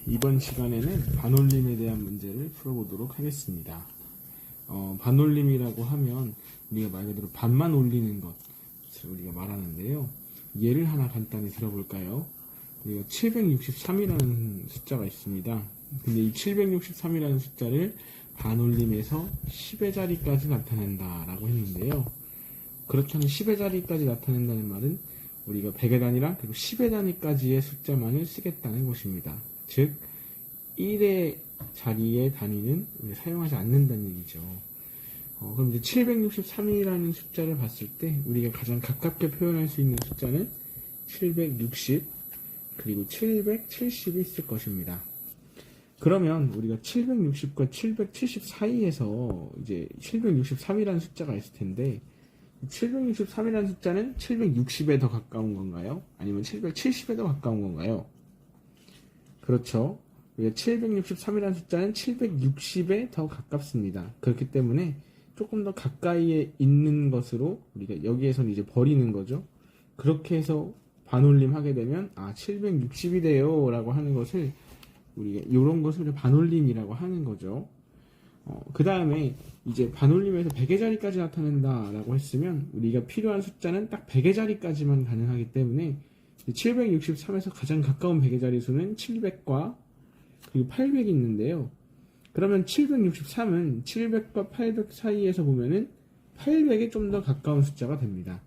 이번 시간에는 반올림에 대한 문제를 풀어보도록 하겠습니다. 반올림이라고 하면 우리가 말 그대로 반만 올리는 것을 우리가 말하는데요. 예를 하나 간단히 들어볼까요? 우리가 763이라는 숫자가 있습니다. 근데 이 763이라는 숫자를 반올림에서 10의 자리까지 나타낸다라고 했는데요. 그렇다면 10의 자리까지 나타낸다는 말은 우리가 100의 단위랑 그리고 10의 단위까지의 숫자만을 쓰겠다는 것입니다. 즉 1의 자리의 단위는 사용하지 않는다는 얘기죠. 그럼 이제 763이라는 숫자를 봤을 때 우리가 가장 가깝게 표현할 수 있는 숫자는 760 그리고 770이 있을 것입니다. 그러면 우리가 760과 770 사이에서 이제 763이라는 숫자가 있을 텐데 763이라는 숫자는 760에 더 가까운 건가요? 아니면 770에 더 가까운 건가요? 그렇죠. 우리가 763이라는 숫자는 760에 더 가깝습니다. 그렇기 때문에 조금 더 가까이에 있는 것으로 우리가 여기에서는 이제 버리는 거죠. 그렇게 해서 반올림 하게 되면 760이 돼요 라고 하는 것을 우리가 이런 것을 반올림이라고 하는 거죠. 그 다음에 이제 반올림에서 100의 자리까지 나타낸다 라고 했으면 우리가 필요한 숫자는 딱 100의 자리까지만 가능하기 때문에 763에서 가장 가까운 100의 자리 수는 700과 그리고 800이 있는데요. 그러면 763은 700과 800 사이에서 보면은 800에 좀 더 가까운 숫자가 됩니다.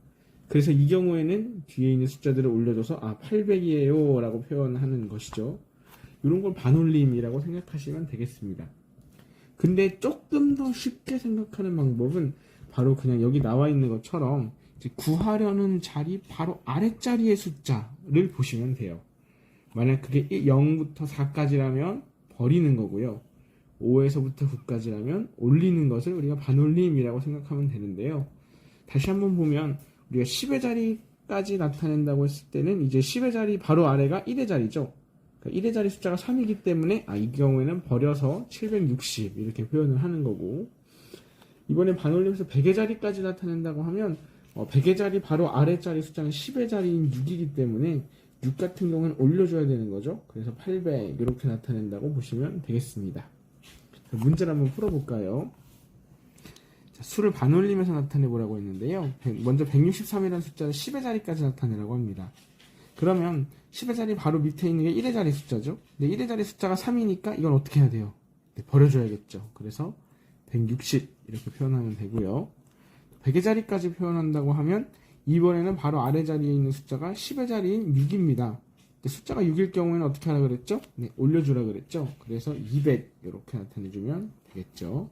그래서 이 경우에는 뒤에 있는 숫자들을 올려줘서 800이에요 라고 표현하는 것이죠. 이런 걸 반올림이라고 생각하시면 되겠습니다. 근데 조금 더 쉽게 생각하는 방법은 바로 그냥 여기 나와 있는 것처럼 구하려는 자리 바로 아랫자리의 숫자를 보시면 돼요. 만약 그게 0부터 4까지라면 버리는 거고요. 5에서부터 9까지라면 올리는 것을 우리가 반올림이라고 생각하면 되는데요. 다시 한번 보면 우리가 10의 자리까지 나타낸다고 했을 때는 이제 10의 자리 바로 아래가 1의 자리죠. 그러니까 1의 자리 숫자가 3이기 때문에 이 경우에는 버려서 760 이렇게 표현을 하는 거고, 이번에 반올림에서 100의 자리까지 나타낸다고 하면 100의 자리 바로 아래 자리 숫자는 10의 자리인 6이기 때문에 6 같은 경우는 올려줘야 되는 거죠. 그래서 800 이렇게 나타낸다고 보시면 되겠습니다. 문제를 한번 풀어볼까요? 자, 수를 반올림해서 나타내보라고 했는데요. 먼저 163이라는 숫자를 10의 자리까지 나타내라고 합니다. 그러면 10의 자리 바로 밑에 있는 게 1의 자리 숫자죠. 근데 1의 자리 숫자가 3이니까 이건 어떻게 해야 돼요? 버려줘야겠죠. 그래서 160 이렇게 표현하면 되고요. 100의 자리까지 표현한다고 하면 이번에는 바로 아래 자리에 있는 숫자가 10의 자리인 6입니다. 숫자가 6일 경우에는 어떻게 하라 그랬죠? 올려주라 그랬죠? 그래서 200 이렇게 나타내주면 되겠죠.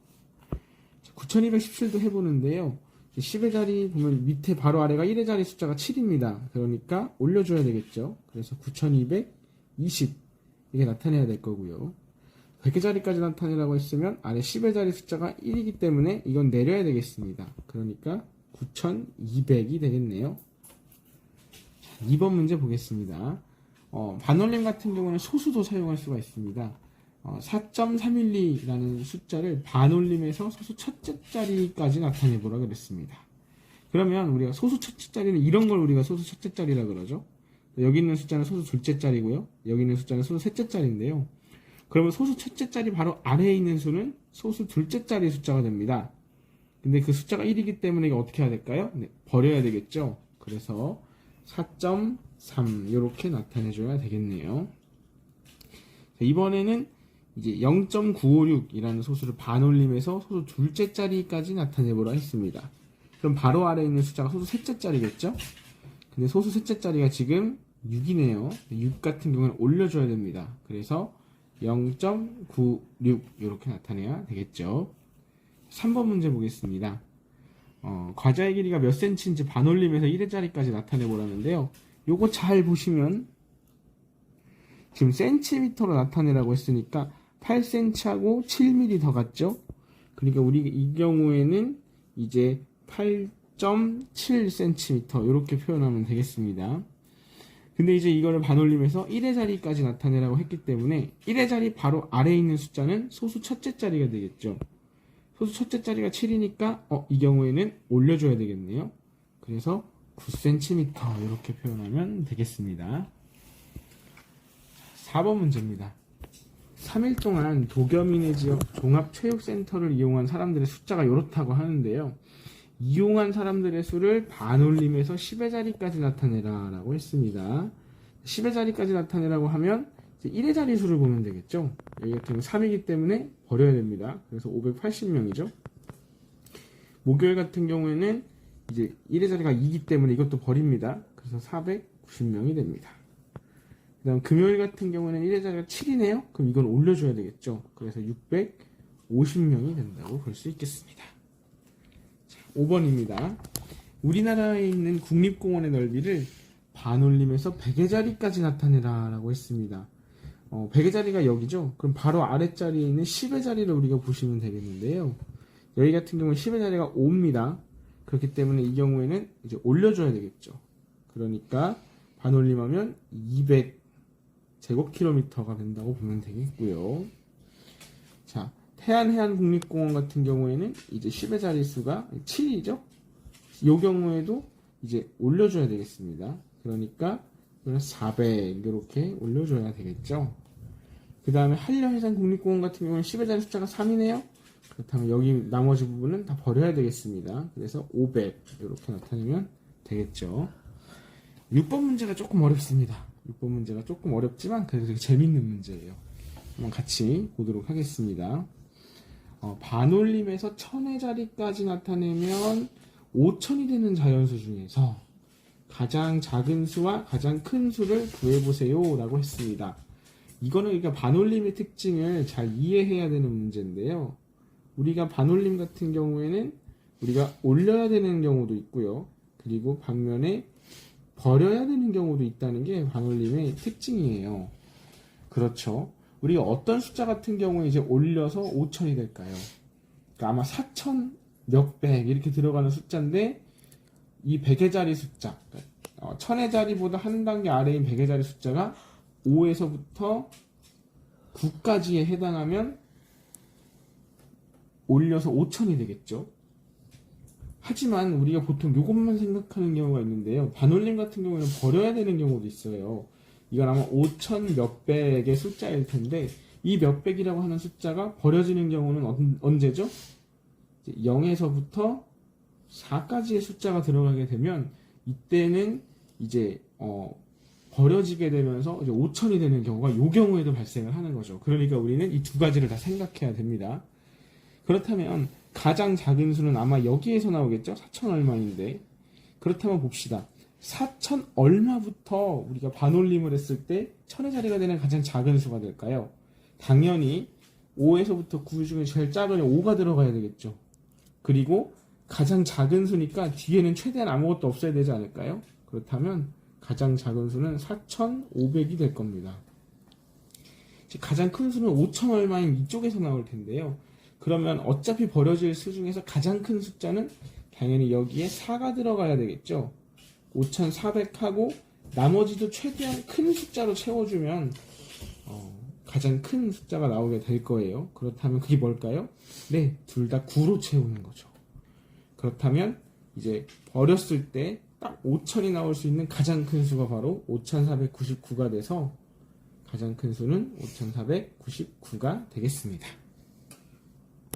9217도 해보는데요. 10의 자리 보면 밑에 바로 아래가 1의 자리 숫자가 7입니다. 그러니까 올려줘야 되겠죠. 그래서 9220 이게 나타내야 될 거고요. 100의 자리까지 나타내라고 했으면 아래 10의 자리 숫자가 1이기 때문에 이건 내려야 되겠습니다. 그러니까 9200이 되겠네요. 2번 문제 보겠습니다. 반올림 같은 경우는 소수도 사용할 수가 있습니다. 4.312라는 숫자를 반올림에서 소수 첫째 자리까지 나타내보라 그랬습니다. 그러면 우리가 소수 첫째 자리는 이런 걸 우리가 소수 첫째 자리라 그러죠. 여기 있는 숫자는 소수 둘째 자리고요. 여기 있는 숫자는 소수 셋째 자리인데요. 그러면 소수 첫째 자리 바로 아래에 있는 수는 소수 둘째 자리 숫자가 됩니다. 근데 그 숫자가 1이기 때문에 이거 어떻게 해야 될까요? 버려야 되겠죠. 그래서 4.3 이렇게 나타내줘야 되겠네요. 이번에는 이제 0.956이라는 소수를 반올림해서 소수 둘째 자리까지 나타내보라 했습니다. 그럼 바로 아래에 있는 숫자가 소수 셋째 자리겠죠? 근데 소수 셋째 자리가 지금 6이네요. 6 같은 경우는 올려줘야 됩니다. 그래서 0.96 이렇게 나타내야 되겠죠. 3번 문제 보겠습니다. 과자의 길이가 몇 cm인지 반올림해서 1의 자리까지 나타내보라는데요. 요거 잘 보시면 지금 센티미터로 나타내라고 했으니까 8cm하고 7mm 더 같죠? 그러니까 우리 이 경우에는 이제 8.7cm 이렇게 표현하면 되겠습니다. 근데 이제 이거를 반올림해서 1의 자리까지 나타내라고 했기 때문에 1의 자리 바로 아래에 있는 숫자는 소수 첫째 자리가 되겠죠. 소수 첫째 자리가 7이니까 이 경우에는 올려줘야 되겠네요. 그래서 9cm 이렇게 표현하면 되겠습니다. 4번 문제입니다. 3일 동안 도겸이네 지역 종합체육센터를 이용한 사람들의 숫자가 이렇다고 하는데요. 이용한 사람들의 수를 반올림해서 10의 자리까지 나타내라 라고 했습니다. 10의 자리까지 나타내라고 하면 1의 자리 수를 보면 되겠죠. 여기 같은 경우 3이기 때문에 버려야 됩니다. 그래서 580명이죠. 목요일 같은 경우에는 이제 1의 자리가 2이기 때문에 이것도 버립니다. 그래서 490명이 됩니다. 그 다음 금요일 같은 경우는 1의 자리가 7이네요. 그럼 이건 올려줘야 되겠죠. 그래서 650명이 된다고 볼 수 있겠습니다. 자, 5번입니다. 우리나라에 있는 국립공원의 넓이를 반올림해서 100의 자리까지 나타내라 라고 했습니다. 100의 자리가 여기죠. 그럼 바로 아랫자리에 있는 10의 자리를 우리가 보시면 되겠는데요. 여기 같은 경우는 10의 자리가 5입니다. 그렇기 때문에 이 경우에는 이제 올려줘야 되겠죠. 그러니까 반올림하면 200 제곱킬로미터가 된다고 보면 되겠고요. 자, 태안해안국립공원 같은 경우에는 이제 10의 자릿수가 7이죠. 이 경우에도 이제 올려줘야 되겠습니다. 그러니까 400 이렇게 올려줘야 되겠죠. 그 다음에 한려해상국립공원 같은 경우는 10의 자리 숫자가 3이네요. 그렇다면 여기 나머지 부분은 다 버려야 되겠습니다. 그래서 500 이렇게 나타내면 되겠죠. 6번 문제가 조금 어렵습니다. 6번 문제가 조금 어렵지만 그래도 되게 재밌는 문제예요. 한번 같이 보도록 하겠습니다. 반올림에서 1000의 자리까지 나타내면 5000이 되는 자연수 중에서 가장 작은 수와 가장 큰 수를 구해보세요 라고 했습니다. 이거는 그러니까 반올림의 특징을 잘 이해해야 되는 문제인데요. 우리가 반올림 같은 경우에는 우리가 올려야 되는 경우도 있고요. 그리고 반면에 버려야 되는 경우도 있다는 게 반올림의 특징이에요. 그렇죠. 우리가 어떤 숫자 같은 경우에 이제 올려서 5000이 될까요? 그러니까 아마 4000 몇백 이렇게 들어가는 숫자인데 이 100의 자리 숫자, 1000의 자리보다 한 단계 아래인 100의 자리 숫자가 5에서부터 9까지에 해당하면 올려서 5000이 되겠죠. 하지만 우리가 보통 이것만 생각하는 경우가 있는데요. 반올림 같은 경우에는 버려야 되는 경우도 있어요. 이건 아마 5000 몇백의 숫자일 텐데 이 몇백이라고 하는 숫자가 버려지는 경우는 언제죠? 0에서부터 4까지의 숫자가 들어가게 되면 이때는 이제 버려지게 되면서 이제 5000이 되는 경우가 이 경우에도 발생을 하는 거죠. 그러니까 우리는 이 두 가지를 다 생각해야 됩니다. 그렇다면 가장 작은 수는 아마 여기에서 나오겠죠? 4000 얼마인데. 그렇다면 봅시다. 4000 얼마부터 우리가 반올림을 했을 때 1000의 자리가 되는 가장 작은 수가 될까요? 당연히 5에서부터 9 중에 제일 작은 5가 들어가야 되겠죠. 그리고 가장 작은 수니까 뒤에는 최대한 아무것도 없어야 되지 않을까요? 그렇다면 가장 작은 수는 4500이 될 겁니다. 가장 큰 수는 5000 얼마인 이쪽에서 나올 텐데요. 그러면 어차피 버려질 수 중에서 가장 큰 숫자는 당연히 여기에 4가 들어가야 되겠죠. 5400하고 나머지도 최대한 큰 숫자로 채워주면 가장 큰 숫자가 나오게 될 거예요. 그렇다면 그게 뭘까요? 네, 둘 다 9로 채우는 거죠. 그렇다면 이제 버렸을 때 딱 5000이 나올 수 있는 가장 큰 수가 바로 5499가 돼서 가장 큰 수는 5499가 되겠습니다.